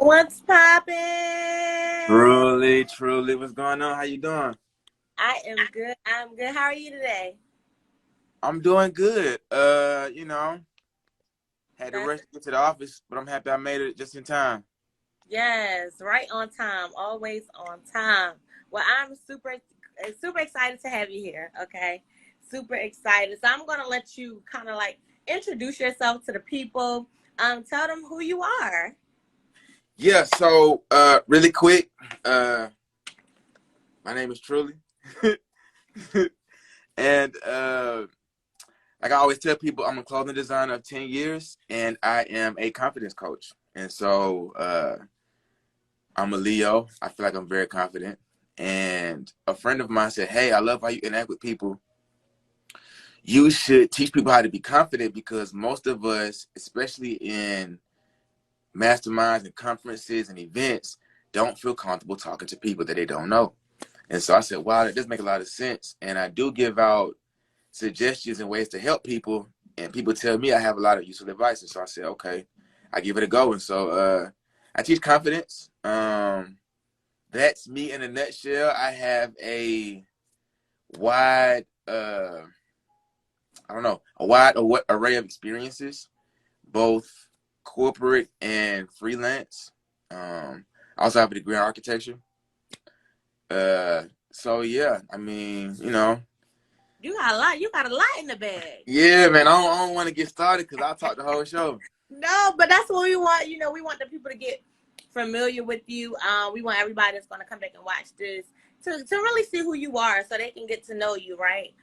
What's poppin'? Truly, truly, what's going on? How you doing? I am good. I'm good. How are you today? I'm doing good. Had to That's rush to get to the office, but I'm happy I made it just in time. yes, right on time. Always on time. Well, I'm super excited to have you here. Okay, super excited. So I'm gonna let you kind of like introduce yourself to the people. Tell them who you are. Yeah, so really quick, uh my name is Truly. And like I always tell people, I'm a clothing designer of 10 years and I am a confidence coach. And so I'm a Leo. I feel like I'm very confident. And a friend of mine said, "Hey, I love how you interact with people. You should teach people how to be confident because most of us, especially in masterminds and conferences and events, don't feel comfortable talking to people that they don't know." And so I said, wow, that does make a lot of sense. And I do give out suggestions and ways to help people. And people tell me I have a lot of useful advice. And so I said, okay, I give it a go. And so I teach confidence. That's me in a nutshell. I have a wide, I don't know, a wide array of experiences, both corporate and freelance. I also have a degree in architecture. So yeah, I mean, You got a lot. You got a lot in the bag. yeah, man. I don't want to get started because I'll talk the whole show. No, but that's what we want. We want the people to get familiar with you. We want everybody that's going to come back and watch this to really see who you are, so they can get to know you, right?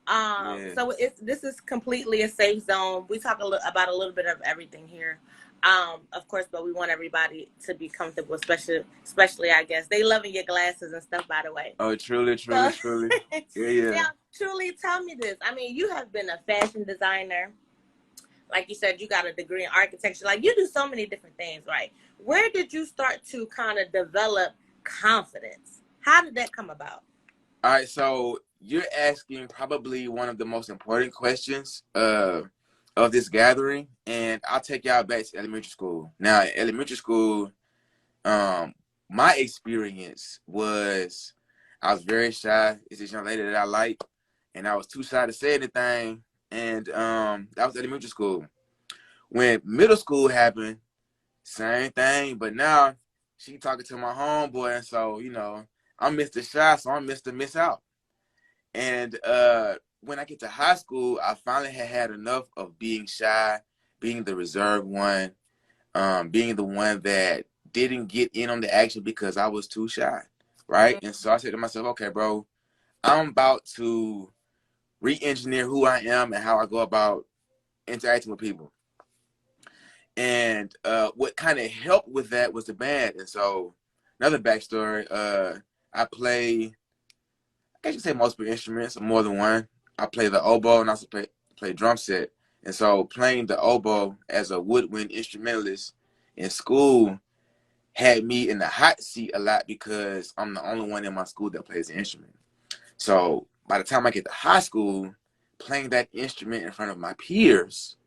Yeah. So this is completely a safe zone. We talk about a little bit of everything here, of course, but we want everybody to be comfortable, especially I guess they loving your glasses and stuff. By the way, Oh, truly, truly, so truly. Yeah, yeah. now, truly, tell me this. I mean, you have been a fashion designer, like you said, you got a degree in architecture. Like you do so many different things, right? Where did you start to kind of develop confidence? How did that come about? All right. So you're asking probably one of the most important questions of this gathering, and I'll take y'all back to elementary school. Now, in elementary school, um, my experience was I was very shy. It's this young lady that I like, and I was too shy to say anything. And that was elementary school. When middle school happened, same thing. But now she talking to my homeboy, and so I'm Mr. Shy, so I'm Mr. Miss Out. And when I get to high school, I finally had enough of being shy, being the reserved one, being the one that didn't get in on the action because I was too shy, right? And so I said to myself, okay, bro, I'm about to re-engineer who I am and how I go about interacting with people. And what kind of helped with that was the band. And so another backstory, I play, I guess you say multiple instruments, or more than one. I play the oboe and also play drum set. And so playing the oboe as a woodwind instrumentalist in school had me in the hot seat a lot because I'm the only one in my school that plays the instrument. So by the time I get to high school, playing that instrument in front of my peers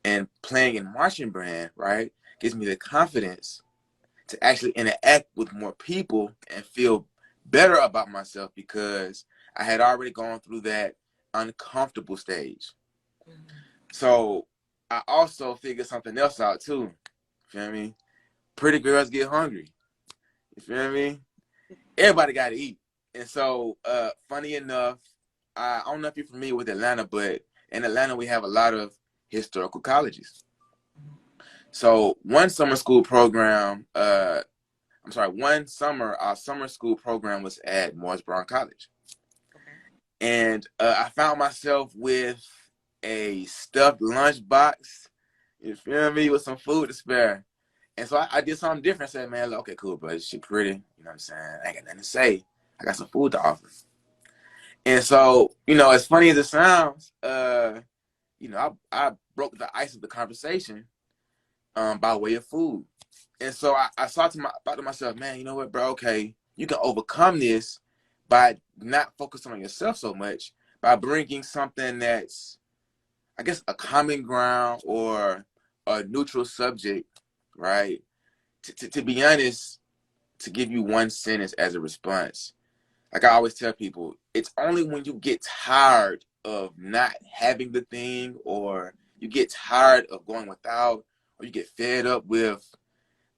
and playing in marching band, right, gives me the confidence to actually interact with more people and feel better about myself because I had already gone through that uncomfortable stage. So I also figured something else out too. Feel me? Pretty girls get hungry. You feel me? Everybody got to eat. And so, funny enough, I don't know if you're familiar with Atlanta, but in Atlanta we have a lot of historical colleges. So one summer school program, one summer, our summer school program was at Morris Brown College. And I found myself with a stuffed lunchbox, you feel me, with some food to spare. And so I did something different. I said, man, look, okay, cool, bro. She pretty. You know what I'm saying? I ain't got nothing to say. I got some food to offer. And so, as funny as it sounds, I broke the ice of the conversation by way of food. And so I thought to myself, man, you know what, bro? Okay, you can overcome this by not focusing on yourself so much, by bringing something that's, I guess, a common ground or a neutral subject, right? to be honest, to give you one sentence as a response, like I always tell people, it's only when you get tired of not having the thing, or you get tired of going without, or you get fed up with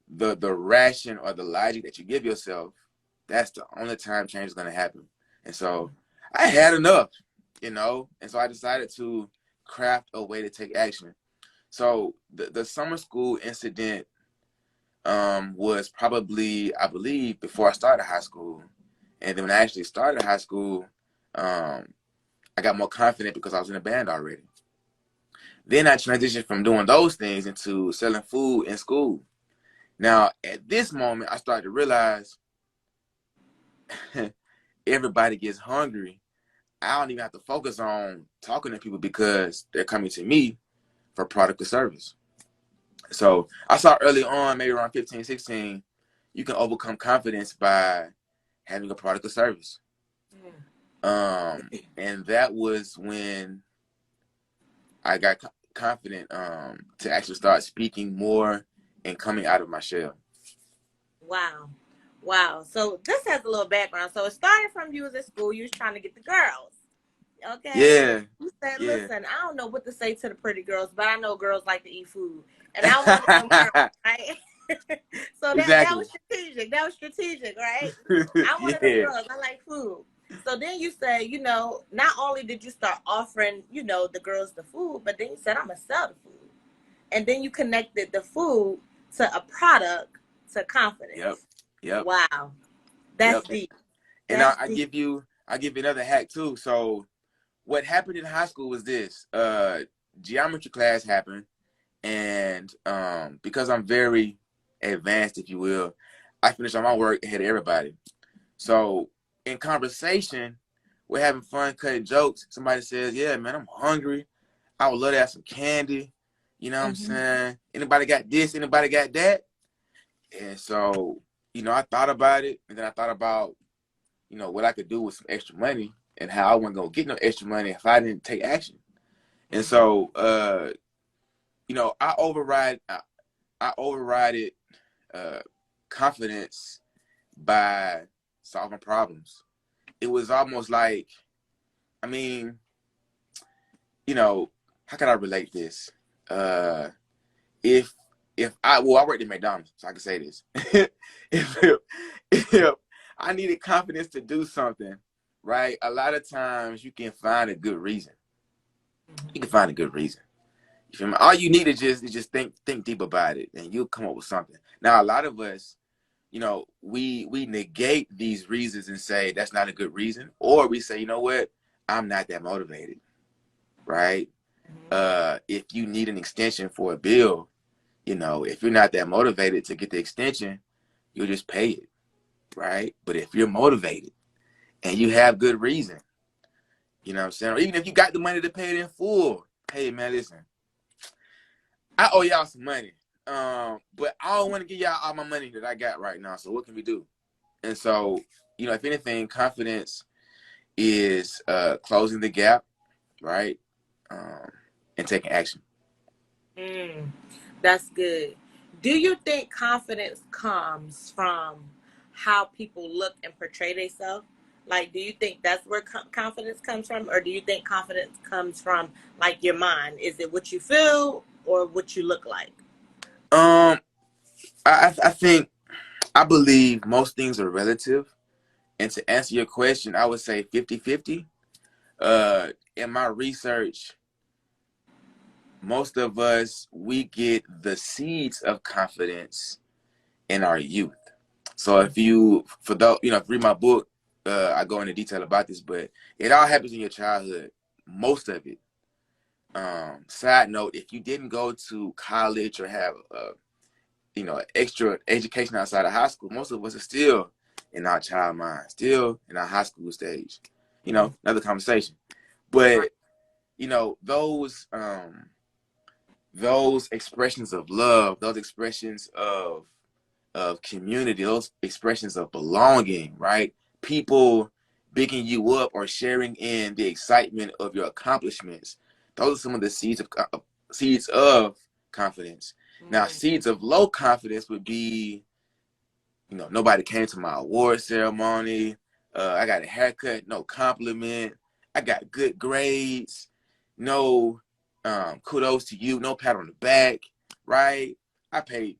the ration or the logic that you give yourself, that's the only time change is going to happen. And so I had enough, and so I decided to craft a way to take action. So the summer school incident was probably, I believe, before I started high school. And then when I actually started high school, I got more confident because I was in a band already. Then I transitioned from doing those things into selling food in school. Now, at this moment, I started to realize everybody gets hungry. I don't even have to focus on talking to people because they're coming to me for product or service. So I saw early on, maybe around 15, 16, you can overcome confidence by having a product or service. And that was when I got confident to actually start speaking more and coming out of my shell. Wow. Wow. So this has a little background. So it started from you was at school, you was trying to get the girls. Okay. Yeah. You said, Yeah. listen, I don't know what to say to the pretty girls, but I know girls like to eat food. And I want them girls, right? So that Exactly. was strategic. That was strategic, right? I wanted them Yeah. girls. I like food. So then you said, not only did you start offering, the girls the food, but then you said, I'm going to sell the food. And then you connected the food to a product to Yep. confidence. Yep. Wow. That's Yep. deep. And That's I deep. give you another hack too. So what happened in high school was this. Geometry class happened, and because I'm very advanced, if you will, I finished all my work ahead of everybody. So in conversation, we're having fun, cutting jokes. Somebody says, yeah, man, I'm hungry. I would love to have some candy. You know what I'm saying? Anybody got this? Anybody got that? And so, I thought about it, and then I thought about, what I could do with some extra money and how I wasn't going to get no extra money if I didn't take action. And so, I overrided confidence by solving problems. It was almost like, I mean, how can I relate this? If I worked at McDonald's, so I can say this. if I needed confidence to do something, right? A lot of times you can find a good reason. You can find a good reason. You feel me? All you need is just think deep about it, and you'll come up with something. Now, a lot of us, we negate these reasons and say that's not a good reason, or we say, you know what, I'm not that motivated, right? If you need an extension for a bill, if you're not that motivated to get the extension, you'll just pay it, right? But if you're motivated and you have good reason, you know what I'm saying? Or even if you got the money to pay it in full, hey man, listen, I owe y'all some money. But I don't want to give y'all all my money that I got right now. So what can we do? And so, if anything, confidence is closing the gap, right? And taking action. That's good. Do you think confidence comes from how people look and portray themselves? Like, do you think that's where confidence comes from? Or do you think confidence comes from, like, your mind? Is it what you feel or what you look like? I think, I believe most things are relative. And to answer your question, I would say 50-50. In my research, most of us, we get the seeds of confidence in our youth. So if you, for those, if you read my book, I go into detail about this, but it all happens in your childhood, most of it. Side note, if you didn't go to college or have, extra education outside of high school, most of us are still in our child mind, still in our high school stage. Another conversation. But, those expressions of love, those expressions of community, those expressions of belonging, right? People bigging you up or sharing in the excitement of your accomplishments. Those are some of the seeds of confidence. Now, seeds of low confidence would be, nobody came to my award ceremony. I got a haircut, no compliment. I got good grades, no kudos to you, no pat on the back, right? I paid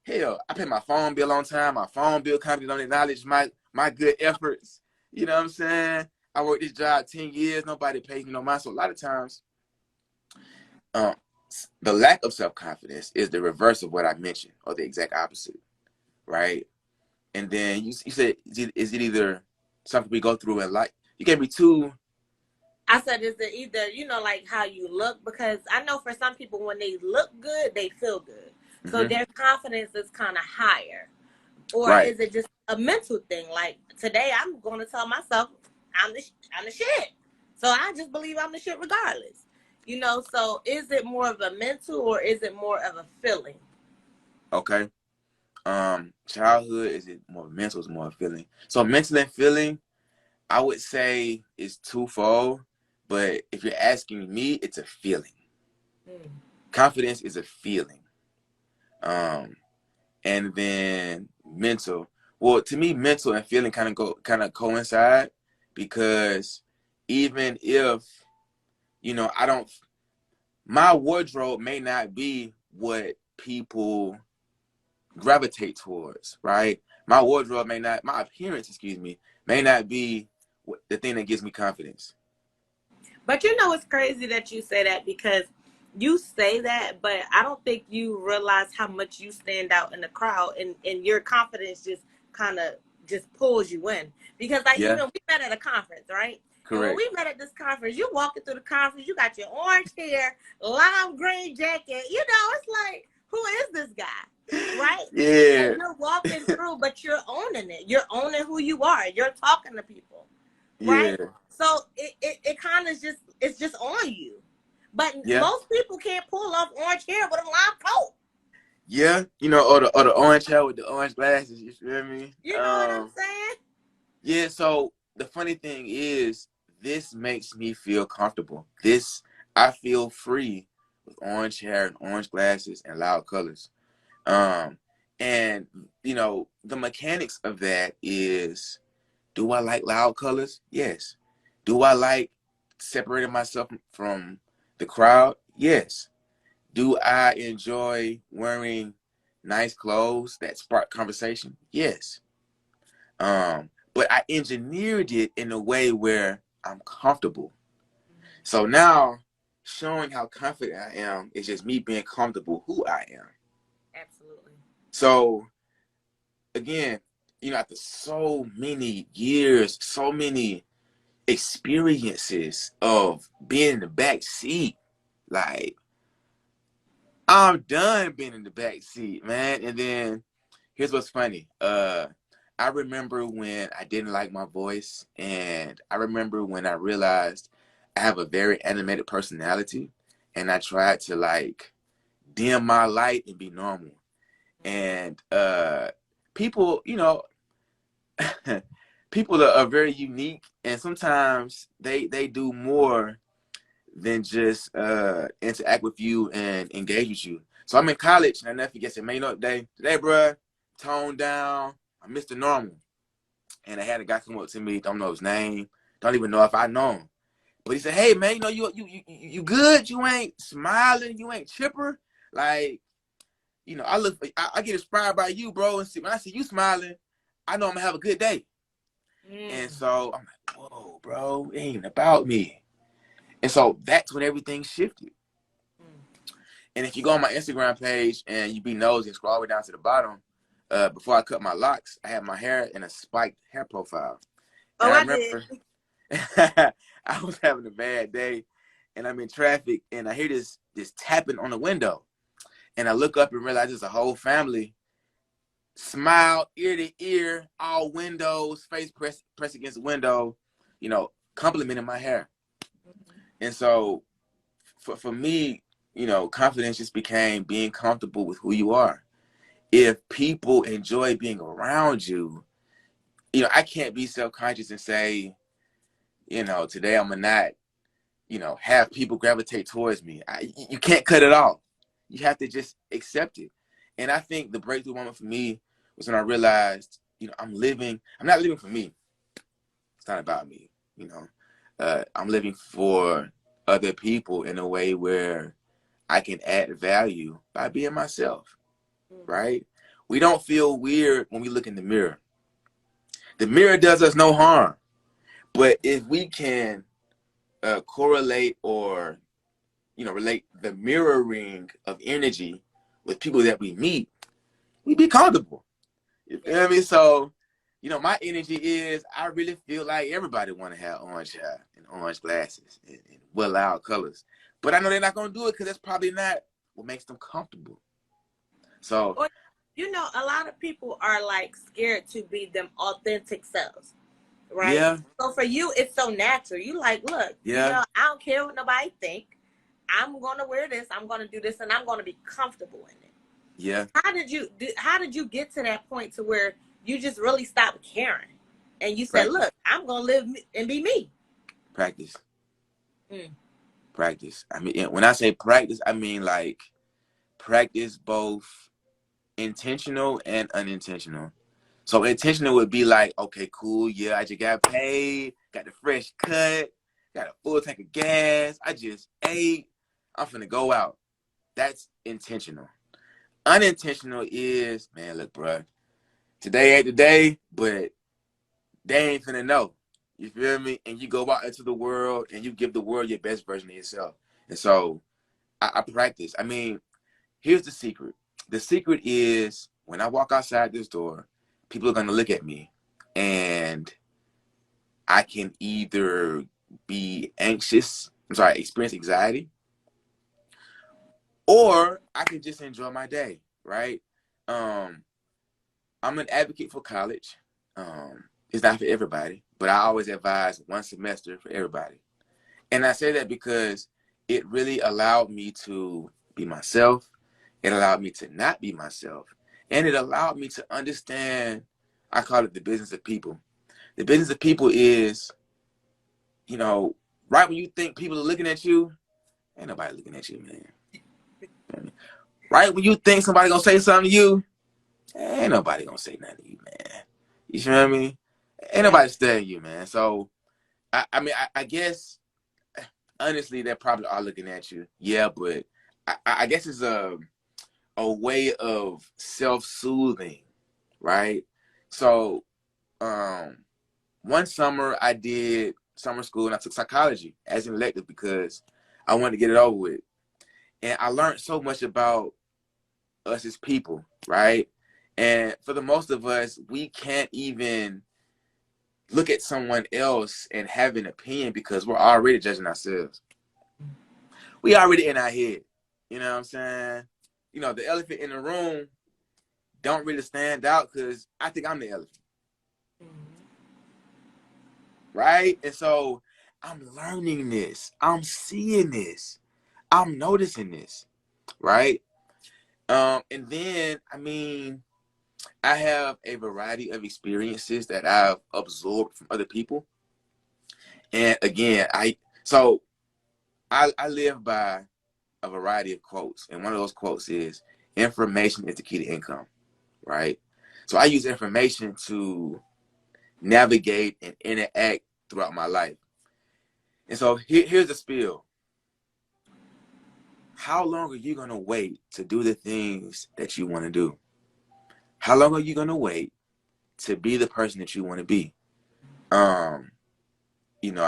my phone bill on time. My phone bill company don't acknowledge my good efforts. You know what I'm saying? I worked this job 10 years. Nobody pays me no mind. So a lot of times, the lack of self-confidence is the reverse of what I mentioned, or the exact opposite, right? And then you said, is it either something we go through in life? You gave me two. I said, is it either, like how you look? Because I know for some people, when they look good, they feel good. So their confidence is kind of higher. Or Right. is it just a mental thing? Like today, I'm going to tell myself I'm the shit. So I just believe I'm the shit regardless. So is it more of a mental or is it more of a feeling? Okay. Childhood, is it more mental, is more feeling? So mental and feeling, I would say is twofold, but if you're asking me, it's a feeling. Confidence is a feeling. And then mental. Well, to me, mental and feeling kind of coincide, because even if, my wardrobe may not be what people gravitate towards, right? My appearance, may not be the thing that gives me confidence. But it's crazy that you say that, because you say that, but I don't think you realize how much you stand out in the crowd, and your confidence just kind of just pulls you in. Because Yeah, we met at a conference, right? And when correct. we met at this conference, you walking through the conference, you got your orange hair, lime green jacket. It's like, who is this guy? Right? Yeah. And you're walking through, but you're owning it. You're owning who you are. You're talking to people. Right? Yeah. So it kind of it's just on you. But Yeah. most people can't pull off orange hair with a lime coat. Yeah. Or the orange hair with the orange glasses, you feel me? You know what I'm saying? Yeah, so the funny thing is, this makes me feel comfortable. I feel free with orange hair and orange glasses and loud colors. And the mechanics of that is, do I like loud colors? Yes. Do I like separating myself from the crowd? Yes. Do I enjoy wearing nice clothes that spark conversation? Yes. But I engineered it in a way where I'm comfortable. So now, showing how confident I am is just me being comfortable who I am. Absolutely. So again, after so many years, so many experiences of being in the back seat, like, I'm done being in the back seat, man. And then here's what's funny. I remember when I didn't like my voice, and I remember when I realized I have a very animated personality, and I tried to like dim my light and be normal. And people, people are very unique, and sometimes they do more than just interact with you and engage with you. So I'm in college, and I never forget, said, man, today, bruh, tone down. I'm Mr. Normal. And I had a guy come up to me, don't know his name, don't even know if I know him. But he said, hey, man, you good? You ain't smiling, you ain't chipper. Like, I get inspired by you, bro. And when I see you smiling, I know I'm gonna have a good day. And so I'm like, whoa, bro, it ain't about me. And so that's when everything shifted. And if you go on my Instagram page and you be nosy and scroll all the way down to the bottom, before I cut my locks, I had my hair in a spiked hair profile. Oh, And I I did. remember I was having a bad day, and I'm in traffic, and I hear this tapping on the window. And I look up and realize it's a whole family. Smile, ear to ear, all windows, face press against the window, complimenting my hair. And so for me, confidence just became being comfortable with who you are. If people enjoy being around you, I can't be self-conscious and say, today I'm gonna not, have people gravitate towards me. You can't cut it off. You have to just accept it. And I think the breakthrough moment for me was when I realized, I'm not living for me. It's not about me, I'm living for other people in a way where I can add value by being myself, right? We don't feel weird when we look in the mirror. The mirror does us no harm. But if we can correlate or, relate the mirroring of energy with people that we meet, we be comfortable. You feel me? So, my energy is I really feel like everybody want to have orange hair and orange glasses and well loud colors. But I know they're not going to do it because that's probably not what makes them comfortable. So, Or, a lot of people are like scared to be them authentic selves, right? yeah, So for you, it's so natural. You like, look, yeah, I don't care what nobody think. I'm gonna wear this. I'm gonna do this, and I'm gonna be comfortable in it. yeah. How did you get to that point to where you just really stopped caring, and you said, Practice, look, I'm gonna live and be me. practice, Mm. practice. I mean, when I say practice, I mean like practice both intentional and unintentional. So intentional would be like, okay, cool, yeah, I just got paid, got the fresh cut, got a full tank of gas, I just ate, I'm finna go out. That's intentional. Unintentional is, man, look, bro, today ain't the day, but they ain't finna know. You feel me? And you go out into the world and you give the world your best version of yourself. And so I practice. I mean, here's the secret. The secret is when I walk outside this door, people are going to look at me and I can either be anxious, experience anxiety, or I can just enjoy my day, right? Um, I'm an advocate for college. It's not for everybody, but I always advise one semester for everybody. And I say that because it really allowed me to be myself. It allowed me to not be myself. And it allowed me to understand, I call it the business of people. The business of people is, right when you think people are looking at you, ain't nobody looking at you, man. Right when you think somebody gonna say something to you, ain't nobody gonna say nothing to you, man. You feel what I mean? Ain't Right. nobody studying you, man. So, I guess, honestly, they probably are looking at you. Yeah, but I guess it's a way of self-soothing, right? So, one summer I did summer school and I took psychology as an elective because I wanted to get it over with. And I learned so much about us as people, right? And for the most of us, we can't even look at someone else and have an opinion because we're already judging ourselves. We already in our head. You know what I'm saying? The elephant in the room don't really stand out because I think I'm the elephant. Right? And so I'm learning this. I'm seeing this. I'm noticing this. Right? And then, I have a variety of experiences that I've absorbed from other people. And again, I live by a variety of quotes. And one of those quotes is information is the key to income. Right? So I use information to navigate and interact throughout my life. And so here's the spiel. How long are you going to wait to do the things that you want to do? How long are you going to wait to be the person that you want to be? I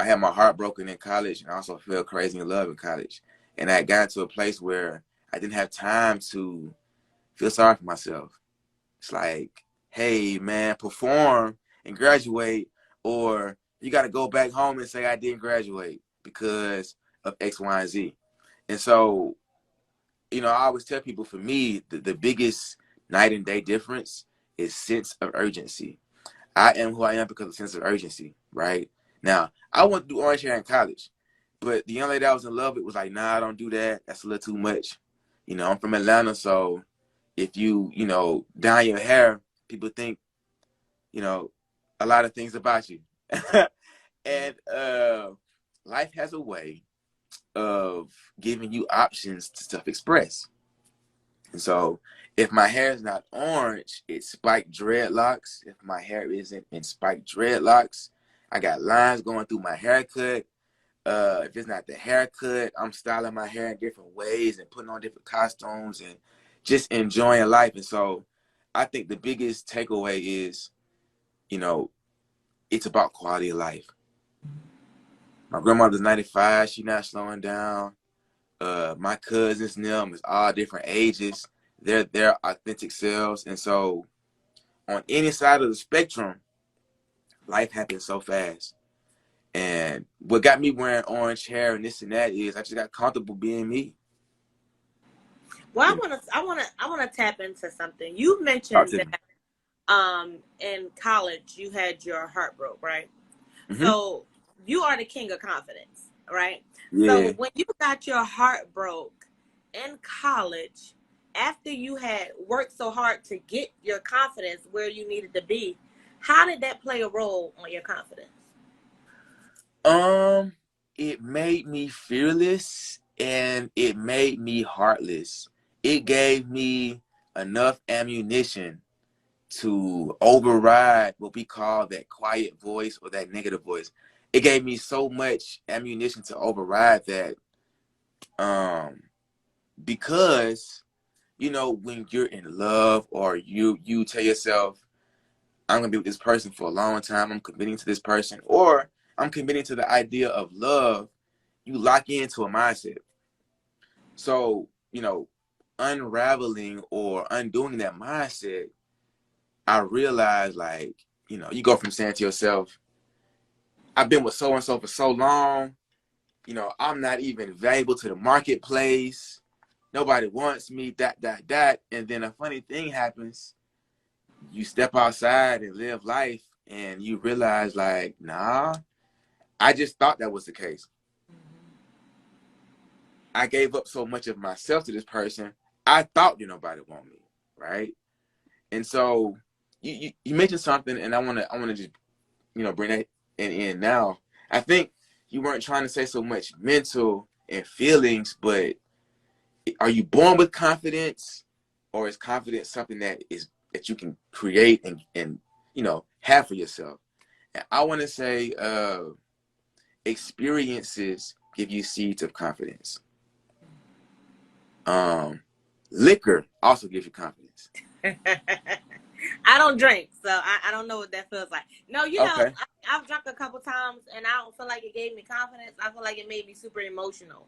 had my heart broken in college and I also fell crazy in love in college. And I got to a place where I didn't have time to feel sorry for myself. It's like, hey, man, perform and graduate, or you got to go back home and say I didn't graduate because of X, Y, and Z. And so, I always tell people, for me, the biggest night and day difference is sense of urgency. I am who I am because of sense of urgency, right? Now, I wanted to do orange hair in college, but the young lady I was in love with was like, nah, don't do that. That's a little too much. I'm from Atlanta, so if you, dye your hair, people think, a lot of things about you. And life has a way of giving you options to self-express. And so if my hair is not orange, it's spiked dreadlocks. If my hair isn't in spiked dreadlocks, I got lines going through my haircut. If it's not the haircut, I'm styling my hair in different ways and putting on different costumes and just enjoying life. And so I think the biggest takeaway is, you know, it's about quality of life. My grandmother's 95. She's not slowing down. My cousins and them is all different ages. They're their authentic selves. And so on any side of the spectrum, life happens so fast. And what got me wearing orange hair and this and that is I just got comfortable being me. Well, You know, I wanna tap into something. You talk mentioned to me. that in college you had your heart broke, right? Mm-hmm. So you are the king of confidence, right? So Yeah. when you got your heart broke in college, after you had worked so hard to get your confidence where you needed to be, how did that play a role on your confidence? It made me fearless and it made me heartless. It gave me enough ammunition to override what we call that quiet voice or that negative voice. It gave me so much ammunition to override that. Because when you're in love or you tell yourself, I'm gonna be with this person for a long time, I'm committing to this person, or I'm committing to the idea of love, you lock into a mindset. So, unraveling or undoing that mindset, I realized, like, you go from saying to yourself, I've been with so and so for so long, I'm not even valuable to the marketplace. Nobody wants me, that. And then a funny thing happens. You step outside and live life and you realize, like, nah, I just thought that was the case. I gave up so much of myself to this person. I thought that nobody want me, right? And so you mentioned something, and I wanna just bring that in now. I think you weren't trying to say so much mental and feelings, but are you born with confidence, or is confidence something that you can create and have for yourself? And I want to say experiences give you seeds of confidence. Liquor also gives you confidence. I don't drink, so I don't know what that feels like. No, Okay. I've drunk a couple times and I don't feel like it gave me confidence. I feel like it made me super emotional.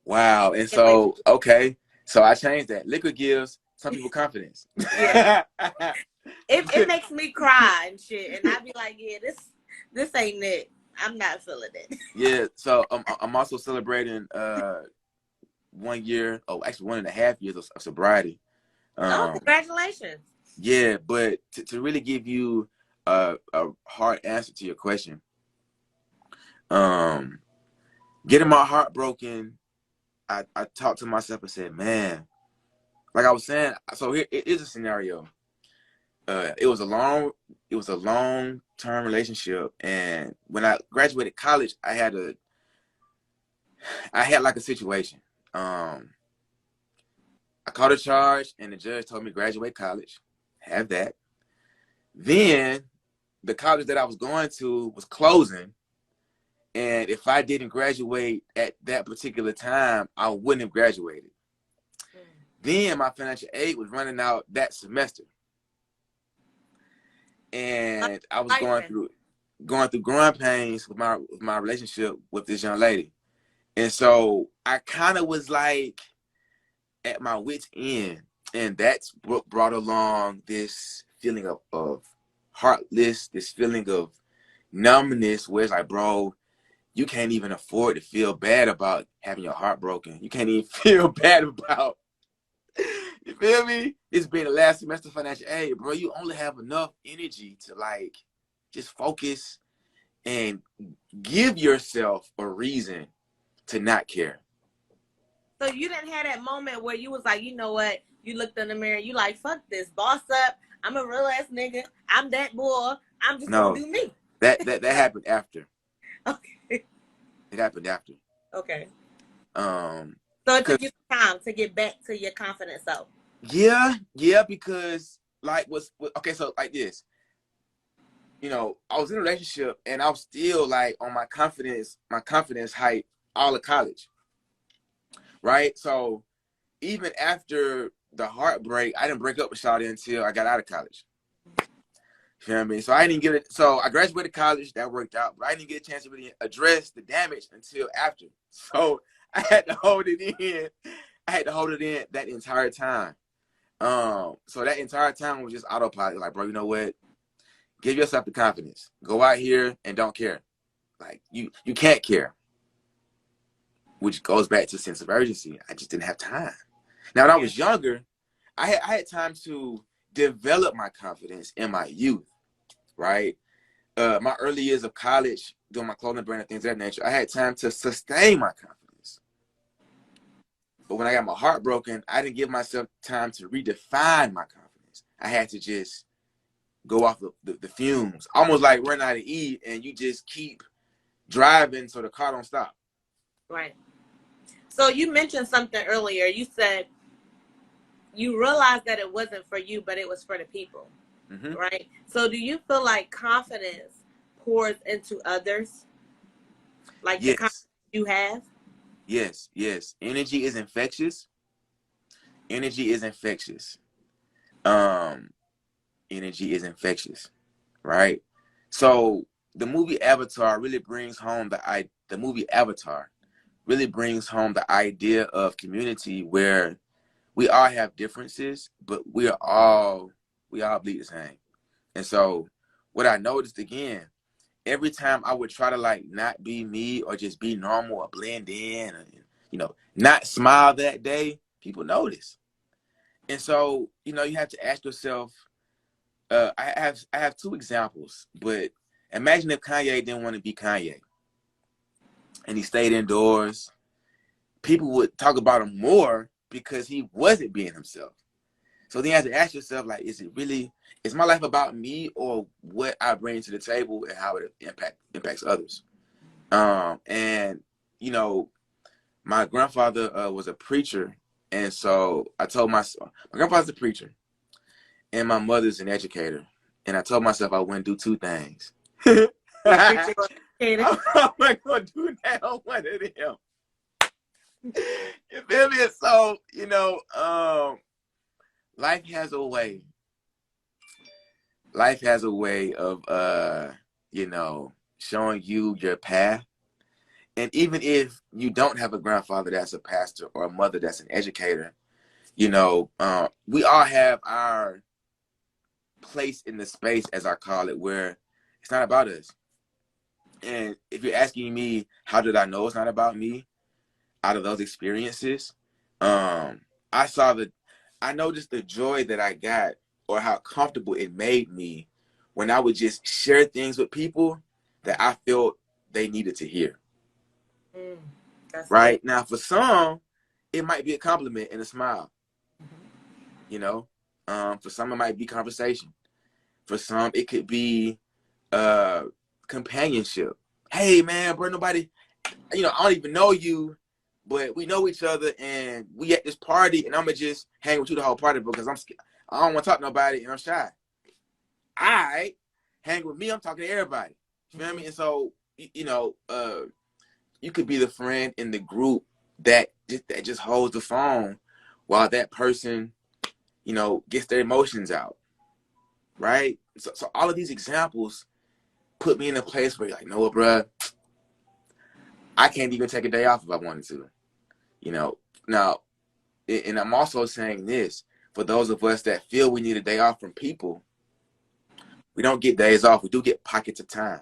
Wow. And Away from so, okay. So I changed that. Liquor gives some people confidence. yeah, it makes me cry and shit, and I be like, yeah, this ain't it. I'm not feeling it. Yeah. So I'm also celebrating 1 year, oh, actually 1.5 years of sobriety. Oh, Um, congratulations! yeah, but to really give you a hard answer to your question, um, getting my heart broken, I talked to myself and said, man, like I was saying, so here it is a scenario. It was a long term relationship, and when I graduated college, I had like a situation. I caught a charge, and the judge told me graduate college, have that. Then the college that I was going to was closing, and if I didn't graduate at that particular time, I wouldn't have graduated. Then my financial aid was running out that semester, and I was Life. going through growing pains with my relationship with this young lady. And so I kind of was like at my wit's end. And that's what brought along this feeling of heartless, this feeling of numbness, where it's like, bro, you can't even afford to feel bad about having your heart broken. You can't even feel bad about, you feel me? It's been the last semester financial aid, bro. You only have enough energy to like just focus and give yourself a reason to not care. So you didn't have that moment where you was like, you know what? You looked in the mirror, you like, fuck this, boss up. I'm a real ass nigga. I'm that boy. I'm just gonna No, do me. that happened after. Okay. It happened after. Okay. Um, So it took cause you some time to get back to your confidence self. Yeah, because like okay, so like this, I was in a relationship and I was still like on my confidence height all of college, right? So even after the heartbreak, I didn't break up with Shawty until I got out of college. You feel me? So I didn't get it. So I graduated college, that worked out, but I didn't get a chance to really address the damage until after. So I had to hold it in. I had to hold it in that entire time. So that entire time was just autopilot. Like, bro, you know what? Give yourself the confidence. Go out here and don't care. Like you can't care. Which goes back to sense of urgency. I just didn't have time. Now when I was younger, I had time to develop my confidence in my youth, right? My early years of college, doing my clothing brand and things of that nature, I had time to sustain my confidence. But when I got my heart broken, I didn't give myself time to redefine my confidence. I had to just go off the fumes, almost like running out of E, and you just keep driving so the car don't stop. Right. So you mentioned something earlier. You said you realized that it wasn't for you, but it was for the people, right? So do you feel like confidence pours into others? Like the confidence you have? Yes. Energy is infectious. Energy is infectious. Energy is infectious, right? So the movie Avatar really brings home the movie Avatar really brings home the idea of community where we all have differences, but we all bleed the same. And so what I noticed again, every time I would try to like not be me or just be normal or blend in or, not smile that day, people notice. And so, you have to ask yourself, I have two examples, but imagine if Kanye didn't want to be Kanye and he stayed indoors. People would talk about him more because he wasn't being himself. So then you have to ask yourself, like, is my life about me or what I bring to the table and how it impacts others? And my grandfather was a preacher, and so I told myself, my grandfather's a preacher, and my mother's an educator, and I told myself I wouldn't do two things. I'm not gonna do that on one of them. You feel me? So life has a way. Life has a way of showing you your path. And even if you don't have a grandfather that's a pastor or a mother that's an educator, we all have our place in the space, as I call it, where it's not about us. And if you're asking me, how did I know it's not about me? Out of those experiences, I noticed the joy that I got or how comfortable it made me when I would just share things with people that I felt they needed to hear. Right? Good. Now, for some, it might be a compliment and a smile. For some, it might be conversation. For some, it could be companionship. Hey, man, bro, nobody, I don't even know you, but we know each other, and we at this party, and I'm gonna just hang with you the whole party because I don't want to talk to nobody, and I'm shy. All right, hang with me. I'm talking to everybody. You feel me? And so, you could be the friend in the group that just holds the phone while that person, gets their emotions out. Right? So all of these examples put me in a place where you're like, no, bro, I can't even take a day off if I wanted to. Now, and I'm also saying this, for those of us that feel we need a day off from people, we don't get days off. We do get pockets of time.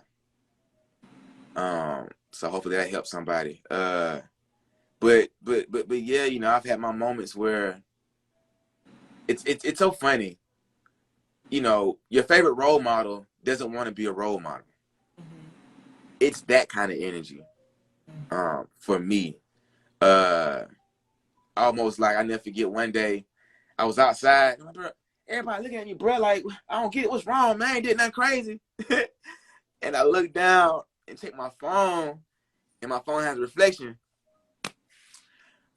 So hopefully that helps somebody. But yeah, I've had my moments where it's so funny. Your favorite role model doesn't want to be a role model. It's that kind of energy. For me, almost like I never forget one day I was outside. Bro, everybody looking at me, bro, like, I don't get it. What's wrong, man? Did nothing crazy. And I look down and take my phone, and my phone has a reflection.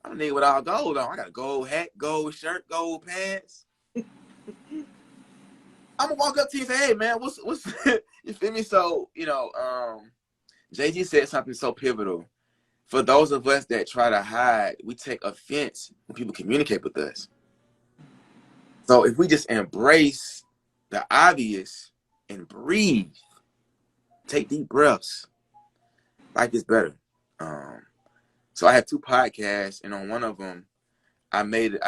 I'm a nigga with all gold on. I got a gold hat, gold shirt, gold pants. I'm gonna walk up to you and say, hey man, what's you feel me? So, you know, JG said something so pivotal. For those of us that try to hide, we take offense when people communicate with us. So if we just embrace the obvious and breathe, take deep breaths, life is better. So I have 2 podcasts, and on one of them, I made it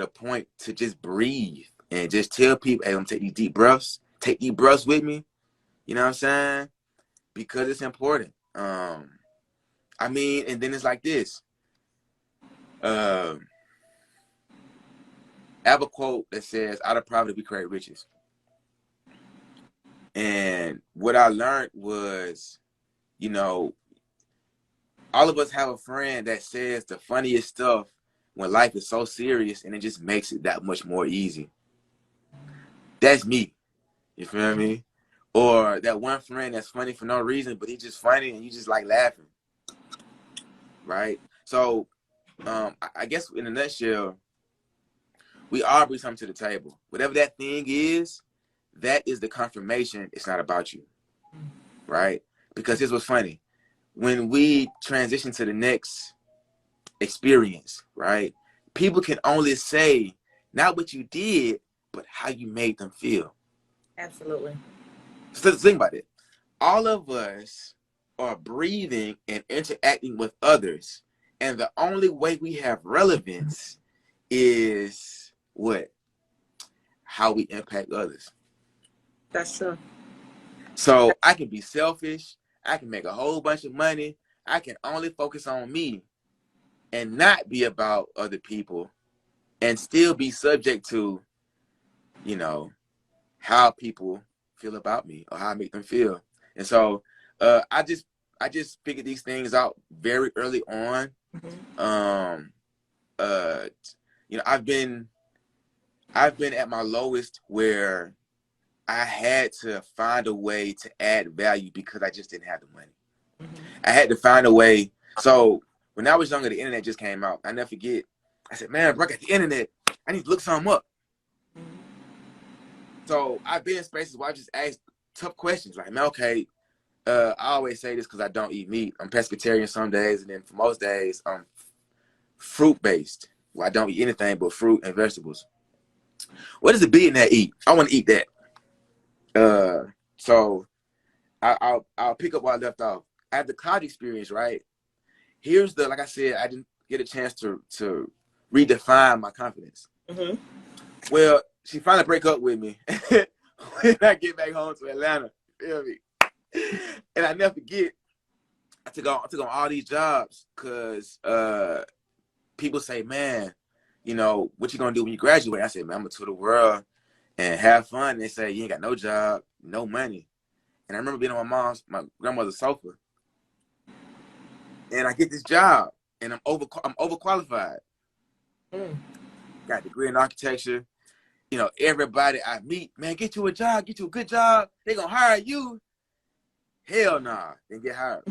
a point to just breathe and just tell people, hey, I'm gonna take these deep breaths. Take deep breaths with me. You know what I'm saying? Because it's important. I mean, and then it's like this. I have a quote that says, out of poverty we create riches. And what I learned was, you know, all of us have a friend that says the funniest stuff when life is so serious, and it just makes it that much more easy. That's me. You feel me? Or that one friend that's funny for no reason, but he's just funny and you just like laughing. Right? So I guess in a nutshell, we all bring something to the table. Whatever that thing is, that is the confirmation it's not about you. Right? Because here's what's funny. When we transition to the next experience, right? People can only say not what you did, but how you made them feel. Absolutely. So think about it. All of us are breathing and interacting with others, and the only way we have relevance is what? How we impact others. That's true. So I can be selfish. I can make a whole bunch of money. I can only focus on me and not be about other people, and still be subject to, you know, how people feel about me or how I make them feel. And so I just figured these things out very early on. Mm-hmm. You know, I've been at my lowest where I had to find a way to add value because I just didn't have the money. Mm-hmm. I had to find a way. So when I was younger, the internet just came out. I never forget. I said, man, bro, I got the internet. I need to look something up. Mm-hmm. So I've been in spaces where I just ask tough questions like, man, okay, I always say this because I don't eat meat. I'm pescatarian some days, and then for most days, I'm fruit-based. Well, I don't eat anything but fruit and vegetables. What does a billionaire eat? I want to eat that. So I'll pick up where I left off. I have the college experience, right? Here's the, like I said, I didn't get a chance to redefine my confidence. Mm-hmm. Well, she finally break up with me when I get back home to Atlanta. You feel me? And I never forget, I took on all these jobs because people say, man, you know, what you gonna do when you graduate? I said, man, I'm gonna tour the world and have fun. They say, you ain't got no job, no money. And I remember being on my grandmother's sofa, and I get this job, and I'm overqualified. Got a degree in architecture. You know, everybody I meet, man, get you a job, get you a good job. They gonna hire you. Hell nah, didn't get hired.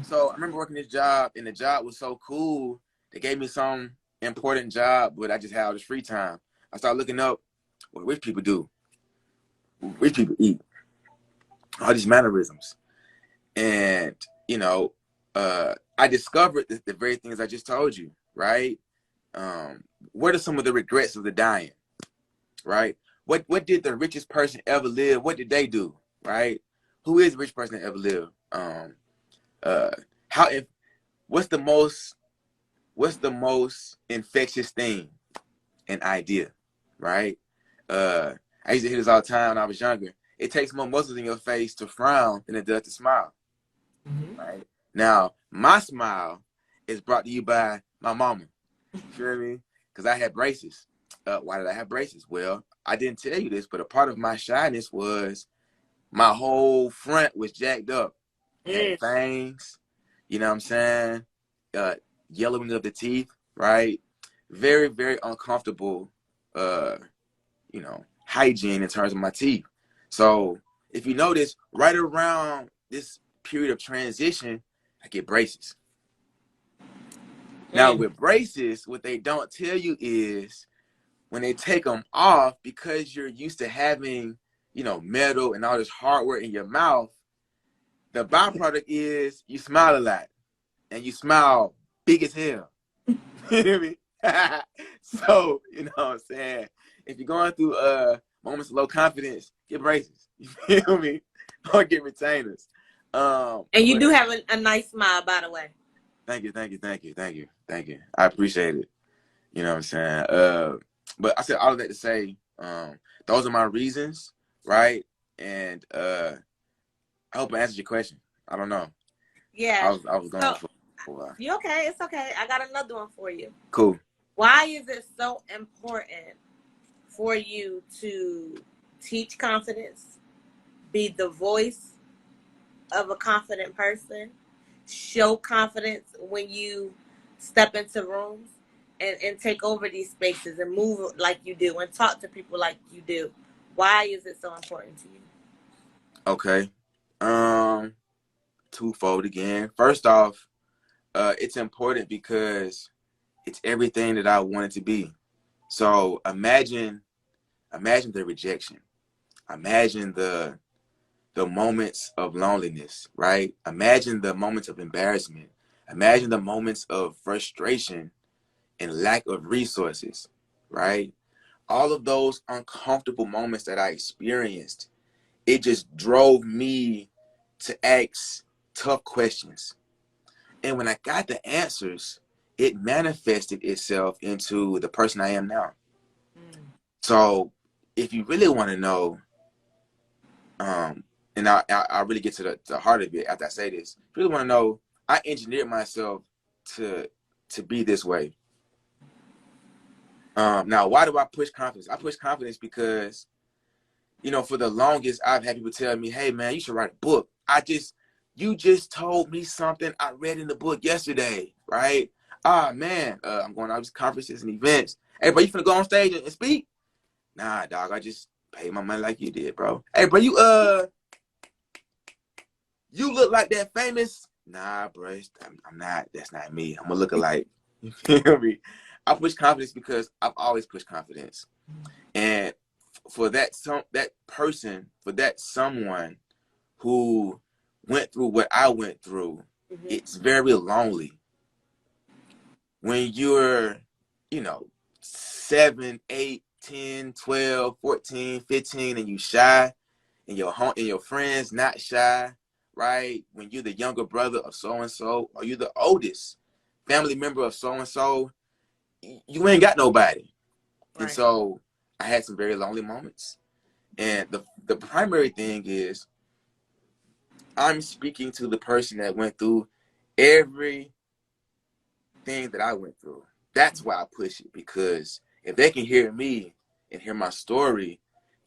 So I remember working this job, and the job was so cool. They gave me some important job, but I just had all this free time. I started looking up what rich people do, what rich people eat, all these mannerisms. And, you know, I discovered the very things I just told you, right? What are some of the regrets of the dying, right? What did the richest person ever live? What did they do, right? Who is the richest person that ever lived? What's the most infectious thing? An idea, right? I used to hear this all the time when I was younger. It takes more muscles in your face to frown than it does to smile. Mm-hmm. Right? Now, my smile is brought to you by my mama. You feel me? Because I had braces. Why did I have braces? Well, I didn't tell you this, but a part of my shyness was my whole front was jacked up. Had fangs, you know what I'm saying? Yellowing of the teeth, right? Very, very uncomfortable, you know, hygiene in terms of my teeth. So if you notice, right around this period of transition, I get braces. Now with braces, what they don't tell you is when they take them off, because you're used to having, you know, metal and all this hardware in your mouth, the byproduct is you smile a lot and you smile big as hell. You hear me? So, you know what I'm saying? If you're going through moments of low confidence, get braces. You feel me? Or get retainers. And you do have a nice smile, by the way. Thank you. I appreciate it. You know what I'm saying? But I said all of that to say, those are my reasons, right? And I hope I answered your question. I don't know. Yeah. I was going for a while. You okay? It's okay. I got another one for you. Cool. Why is it so important for you to teach confidence, be the voice of a confident person, show confidence when you step into rooms and take over these spaces and move like you do and talk to people like you do? Why is it so important to you? Okay. Twofold again. First off, it's important because it's everything that I wanted to be. So imagine the rejection. Imagine the moments of loneliness, right? Imagine the moments of embarrassment. Imagine the moments of frustration and lack of resources, right? All of those uncomfortable moments that I experienced, it just drove me to ask tough questions. And when I got the answers, it manifested itself into the person I am now. So if you really want to know, and I'll really get to the heart of it after I say this. If you really want to know, I engineered myself to be this way. Now, why do I push confidence? I push confidence because, you know, for the longest, I've had people tell me, hey, man, you should write a book. You just told me something I read in the book yesterday, right? Man, I'm going to all these conferences and events. Hey, bro, you finna go on stage and speak? Nah, dog, I just paid my money like you did, bro. Hey, bro, you look like that famous. Nah, bro, I'm not. That's not me. I'm a lookalike. You feel me? I push confidence because I've always pushed confidence. And for that someone who went through what I went through, it's very lonely. When you're, you know, 7, 8, 10, 12, 14, 15, and you shy, and your friends not shy, right? When you're the younger brother of so-and-so, or you're the oldest family member of so-and-so, you ain't got nobody. Right. And so I had some very lonely moments. And the primary thing is I'm speaking to the person that went through everything that I went through. That's why I push it, because if they can hear me and hear my story,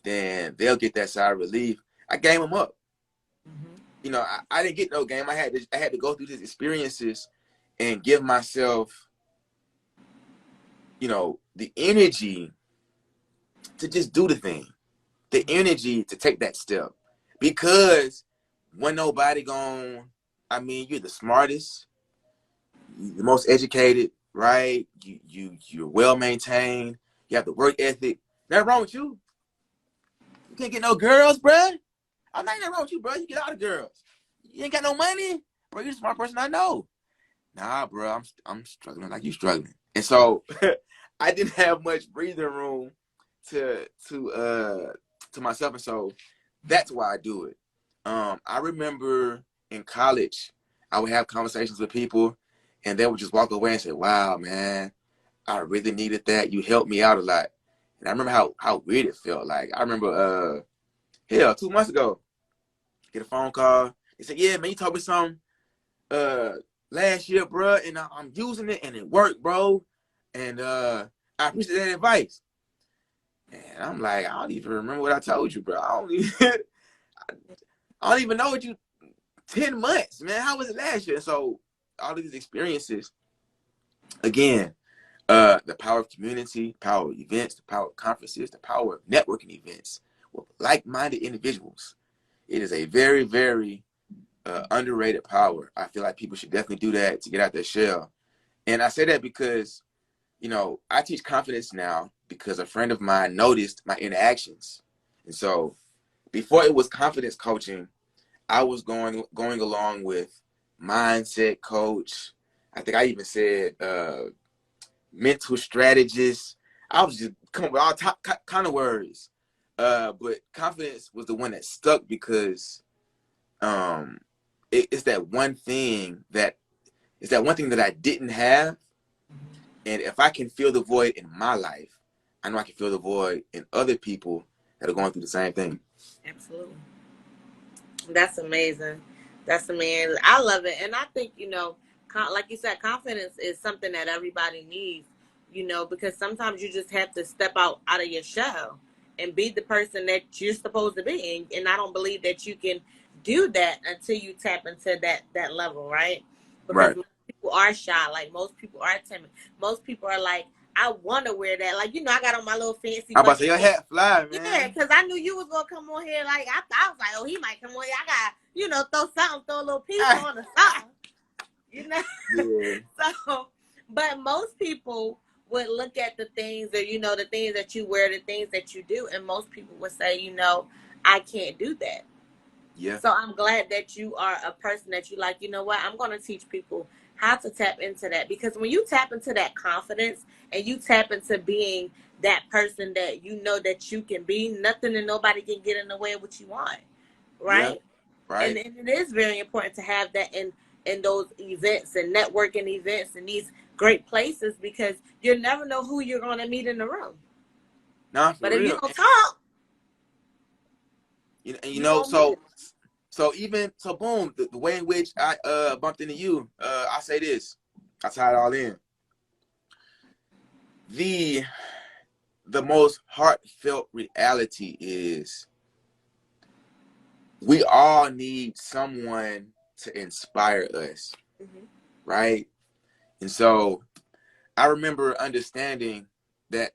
then they'll get that sigh of relief. I game them up. You know, I didn't get no game. I had to go through these experiences and give myself, you know, the energy to just do the thing, the energy to take that step. Because when nobody I mean, you're the smartest, the most educated, right? You're well maintained. You have the work ethic. Nothing wrong with you. You can't get no girls, bruh. I'm not nothing wrong with you, bro. You get all the girls. You ain't got no money, bro. You're the smart person I know. Nah, bro. I'm struggling like you struggling, and so I didn't have much breathing room to myself, and so that's why I do it. I remember in college, I would have conversations with people, and they would just walk away and say, "Wow, man, I really needed that. You helped me out a lot." And I remember how weird it felt. Like I remember, 2 months ago, get a phone call. They said, "Yeah, man, you told me something last year, bro, and I'm using it, and it worked, bro. And I appreciate that advice." And I'm like, I don't even remember what I told you, bro. I don't even know what you 10 months, man. How was it last year? So all of these experiences, again, the power of community, power of events, the power of conferences, the power of networking events with like-minded individuals. It is a very, very underrated power. I feel like people should definitely do that to get out their shell And I say that because, you know, I teach confidence now because a friend of mine noticed my interactions. And so before it was confidence coaching, I was going along with mindset coach. I think I even said mental strategist. I was just coming up with all kind of words. But confidence was the one that stuck because it's that one thing that I didn't have. And if I can fill the void in my life, I know I can fill the void in other people that are going through the same thing. Absolutely. That's amazing. That's amazing. I love it. And I think, you know, like you said, confidence is something that everybody needs, you know, because sometimes you just have to step out of your shell and be the person that you're supposed to be. And I don't believe that you can do that until you tap into that level, right? Because Right. most people are shy. Like, most people are timid. Most people are like, I want to wear that. Like, you know, I got on my little fancy I'm about to bucket say your hat. hat fly, Yeah, man. because I knew you was gonna come on here. Like, I was like, oh, he might come on here. I got, you know, throw a little piece on or something. You know. Yeah. So, but most people would look at the things, or you know, the things that you wear, the things that you do, and most people would say, you know, I can't do that. Yeah. So I'm glad that you are a person that you like, you know what, I'm going to teach people how to tap into that. Because when you tap into that confidence and you tap into being that person that you know that you can be, nothing and nobody can get in the way of what you want. Yeah. Right? And Right. it is very important to have that in those events and networking events and these great places, because you'll never know who you're going to meet in the room. Nah, for But if you real. don't talk, You you know, won't meet them. so boom, the way in which I bumped into you, I say this. I tie it all in. The most heartfelt reality is we all need someone to inspire us, Mm-hmm. right? And so I remember understanding that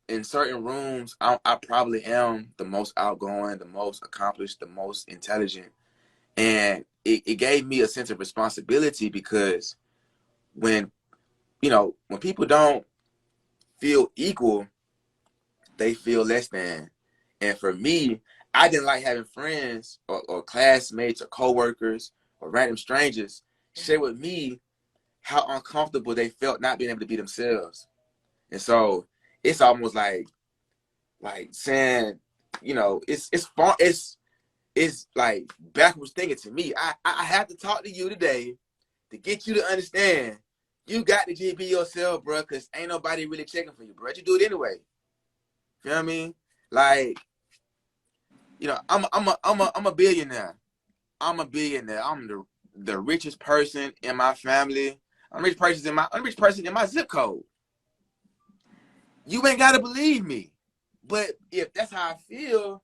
in certain rooms, I probably am the most outgoing, the most accomplished, the most intelligent. And it gave me a sense of responsibility because when, you know, when people don't feel equal, they feel less than. And for me, I didn't like having friends or classmates or coworkers or random strangers share with me how uncomfortable they felt not being able to be themselves. And so it's almost like saying, you know, it's fun. It's like backwards thinking to me. I have to talk to you today to get you to understand you got to just be yourself, bro, because ain't nobody really checking for you, bro. You do it anyway. You know what I mean? Like, you know, I'm a billionaire. I'm a billionaire. I'm the richest person in my family. I'm the richest person in my zip code. You ain't gotta believe me. But if that's how I feel,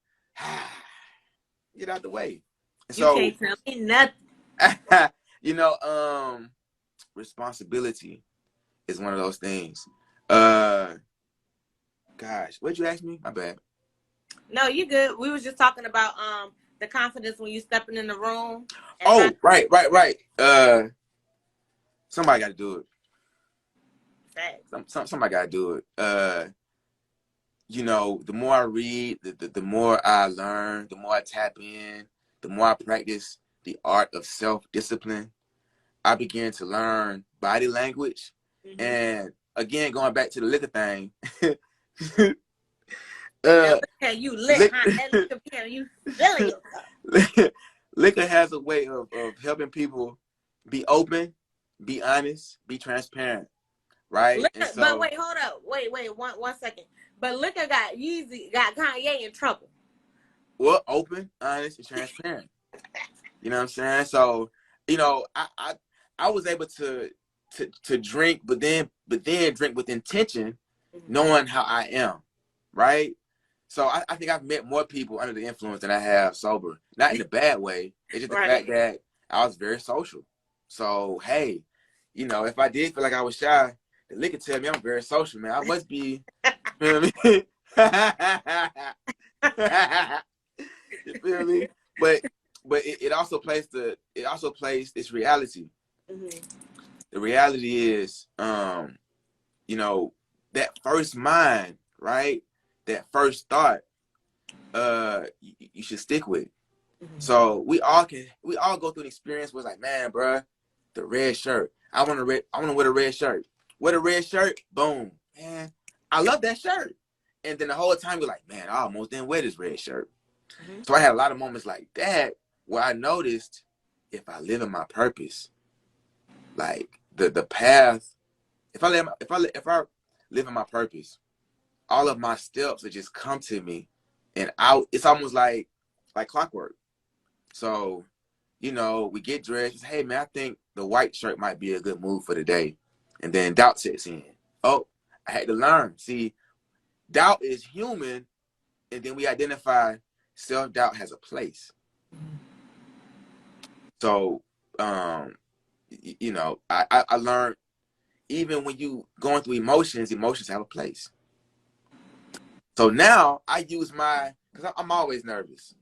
get out the way. You So can't tell me nothing. you know, responsibility is one of those things. Gosh, what'd you ask me? My bad. No, you good. We was just talking about the confidence when you stepping in the room and how. Oh, right. Somebody got to do it. Somebody got to do it. You know, the more I read, the more I learn, the more I tap in, the more I practice the art of self-discipline, I began to learn body language. Mm-hmm. And again, going back to the liquor thing, Now uh, look at you lit, liquor, huh? That liquor can you feeling yourself. liquor has a way of helping people be open, be honest, be transparent, right? And Liquor, but so, wait, hold up. Wait, one second. But liquor got Yeezy, got Kanye in trouble. well, open, honest, and transparent. You know what I'm saying? So, you know, I was able to drink, but then drink with intention, Mm-hmm. knowing how I am, right? So I think I've met more people under the influence than I have sober. Not in a bad way. It's just the Right. fact that I was very social. So hey, you know, if I did feel like I was shy, the liquor tell me I'm very social, man. I must be. You know what I mean? You feel me? But it also plays its reality. Mm-hmm. the reality is, you know, that first mind, right? That first thought, you should stick with. So we all go through an experience where it's like, man, bro, the red shirt. I want to wear the red shirt. Wear the red shirt, boom, man. I love that shirt. And then the whole time you're like, man, I almost didn't wear this red shirt. So I had a lot of moments like that where I noticed if I live in my purpose, like the path, if I live in my purpose, all of my steps will just come to me, and it's almost like clockwork. So, you know, we get dressed. Hey, man, I think the white shirt might be a good move for the day. And then doubt sets in. Oh, I had to learn. See, doubt is human. And then we identify self-doubt has a place. So, you know, I learned even when you going through emotions have a place. So now I use because I'm always nervous.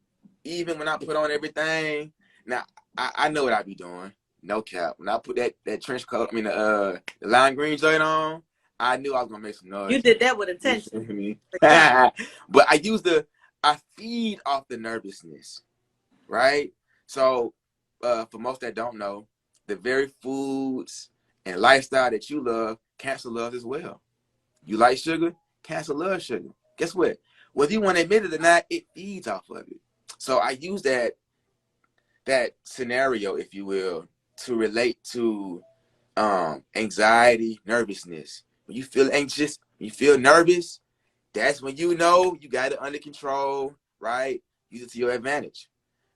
Even when I put on everything, now I know what I be doing. No cap. When I put that trench coat, the lime green joint on, I knew I was gonna make some noise. You did that with intention. But I feed off the nervousness, right? So for most that don't know, the very foods and lifestyle that you love, cancer loves as well. You like sugar, cancer loves sugar. Guess what? Whether you want to admit it or not, it feeds off of it. So I use that scenario, if you will, to relate to anxiety, nervousness. When you feel anxious, when you feel nervous, that's when you know you got it under control, right? Use it to your advantage.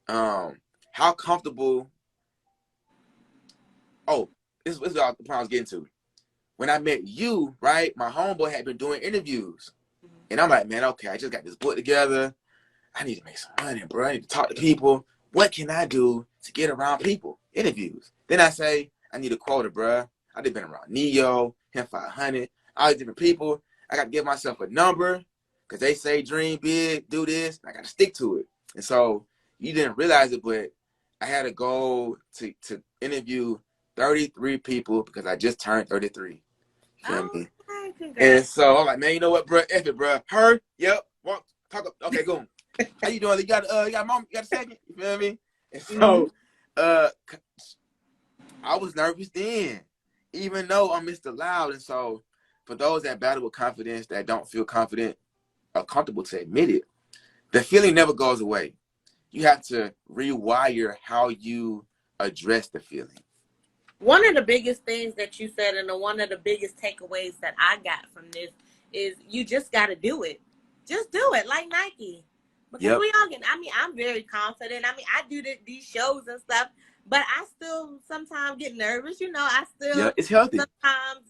How comfortable? Oh, this is what I was getting to. When I met you, right, my homeboy had been doing interviews. And I'm like, man, okay, I just got this book together. I need to make some money, bro. I need to talk to people. What can I do to get around people? Interviews. Then I say, I need a quota, bro. I done been around Neo, Him 500, all these different people. I got to give myself a number because they say dream big, do this. I got to stick to it. And so you didn't realize it, but I had a goal to interview 33 people because I just turned 33. You feel me? And so I'm like, man, you know what, bro? F it, bro. Her, yep. Walk, talk. Okay, go. How you doing? You got mom? You got a second? You feel me? And so, I was nervous then, even though I'm Mr. Loud. And so, for those that battle with confidence, that don't feel confident or comfortable to admit it, the feeling never goes away. You have to rewire how you address the feeling. One of the biggest things that you said, and one of the biggest takeaways that I got from this is you just got to do it. Just do it, like Nike. Because we all I'm very confident. I do these shows and stuff, but I still sometimes get nervous. You know, I still, it's healthy. Sometimes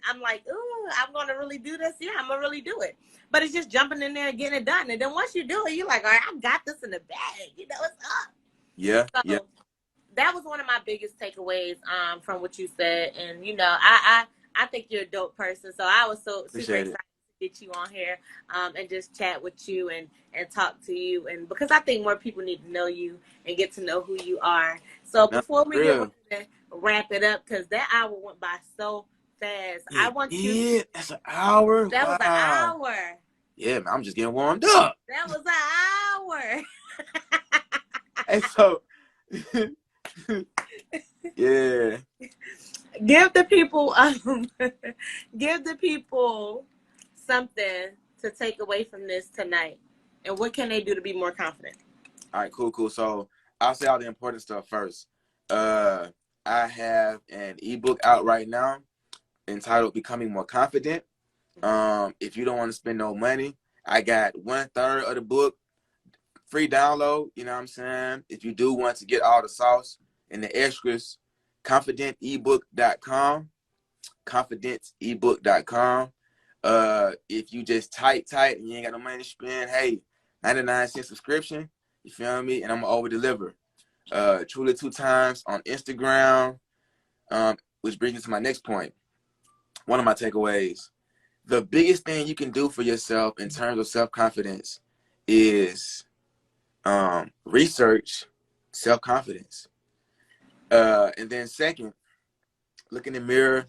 I'm like, ooh, I'm going to really do this. Yeah, I'm going to really do it. But it's just jumping in there and getting it done. And then once you do it, you're like, all right, I got this in the bag. You know, it's up. Yeah, so, that was one of my biggest takeaways from what you said. And, you know, I think you're a dope person. So I was super excited to get you on here and just chat with you and talk to you. And because I think more people need to know you and get to know who you are. So before we get ready to wrap it up, because that hour went by so fast. I want you. That's an hour. That was an hour. Yeah, man, I'm just getting warmed up. That was an hour. And so, yeah. Give the people something to take away from this tonight. And what can they do to be more confident? All right, cool. So I'll say all the important stuff first. I have an ebook out right now entitled Becoming More Confident. If you don't want to spend no money, I got 1/3 of the book free download. You know what I'm saying? If you do want to get all the sauce and the extras, confidentebook.com. confidentebook.com. If you just tight and you ain't got no money to spend, hey, 99-cent subscription, you feel me? And I'm gonna over deliver. Truly 2 times on Instagram, which brings me to my next point. One of my takeaways. The biggest thing you can do for yourself in terms of self-confidence is research self-confidence. And then second, look in the mirror,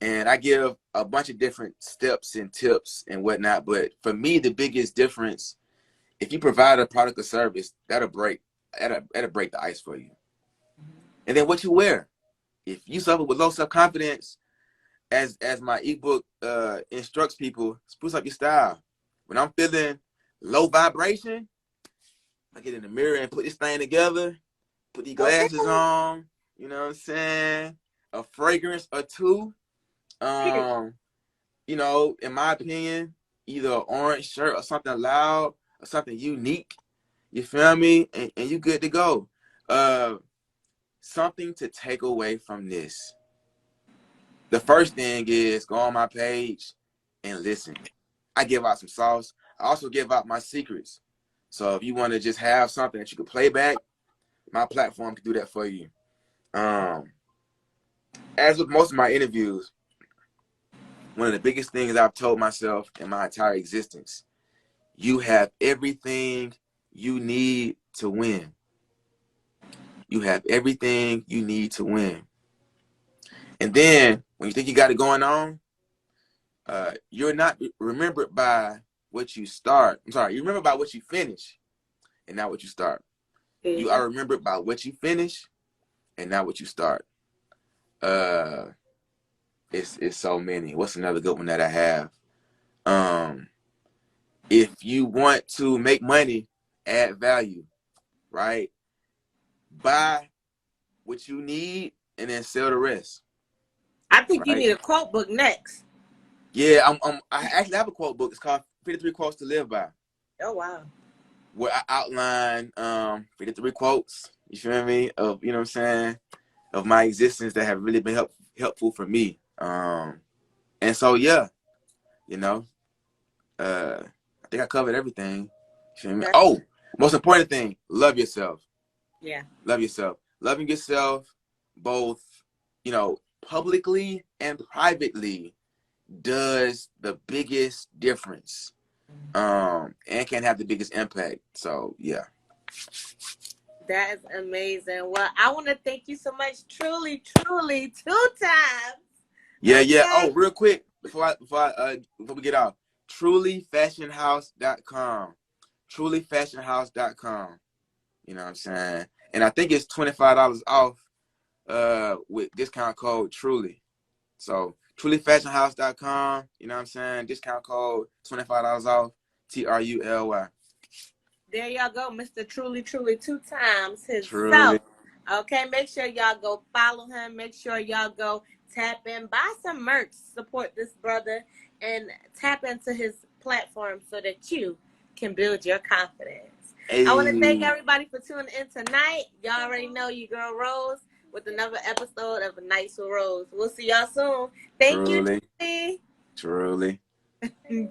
and I give a bunch of different steps and tips and whatnot. But for me, the biggest difference, if you provide a product or service, that'll break the ice for you. And then what you wear. If you suffer with low self-confidence, as my ebook instructs people, spruce up your style. When I'm feeling low vibration, I get in the mirror and put this thing together, put these Okay. glasses on, you know what I'm saying? A fragrance or two. Period. You know, in my opinion, either an orange shirt or something loud or something unique. You feel me? And you good to go. Something to take away from this. The first thing is go on my page and listen. I give out some sauce. I also give out my secrets. So if you want to just have something that you can play back, my platform can do that for you. As with most of my interviews, one of the biggest things I've told myself in my entire existence, you have everything you need to win. You have everything you need to win. And then when you think you got it going on, you're not remembered by what you start. I'm sorry, you remember by what you finish and not what you start. You are remembered by what you finish and not what you start. It's so many. What's another good one that I have? If you want to make money, add value, right? Buy what you need and then sell the rest. I think you Right? need a quote book next. Yeah, I actually have a quote book. It's called 53 Quotes to Live By. Oh, wow. Where I outline 53 quotes, you feel me, of, you know what I'm saying, of my existence that have really been helpful for me. And so yeah, you know, I think I covered everything. You feel me? Oh, most important thing, love yourself. Yeah. Love yourself. Loving yourself both, you know, publicly and privately does the biggest difference. And can have the biggest impact. So yeah. That is amazing. Well, I want to thank you so much. Truly, truly, 2 times. Yeah, yeah. Okay. Oh, real quick before we get off, trulyfashionhouse.com. Trulyfashionhouse.com. You know what I'm saying? And I think it's $25 off with discount code Truly. So trulyfashionhouse.com, you know what I'm saying? Discount code $25 off, TRULY. There y'all go, Mr. Truly, truly 2 times Truly. himself. Okay, make sure y'all go follow him. Make sure y'all go tap in, buy some merch, support this brother, and tap into his platform so that you can build your confidence. Hey. I want to thank everybody for tuning in tonight. Y'all already know your girl Rose with another episode of Nights with Rose. We'll see y'all soon. Thank you, Truly. Truly. Truly.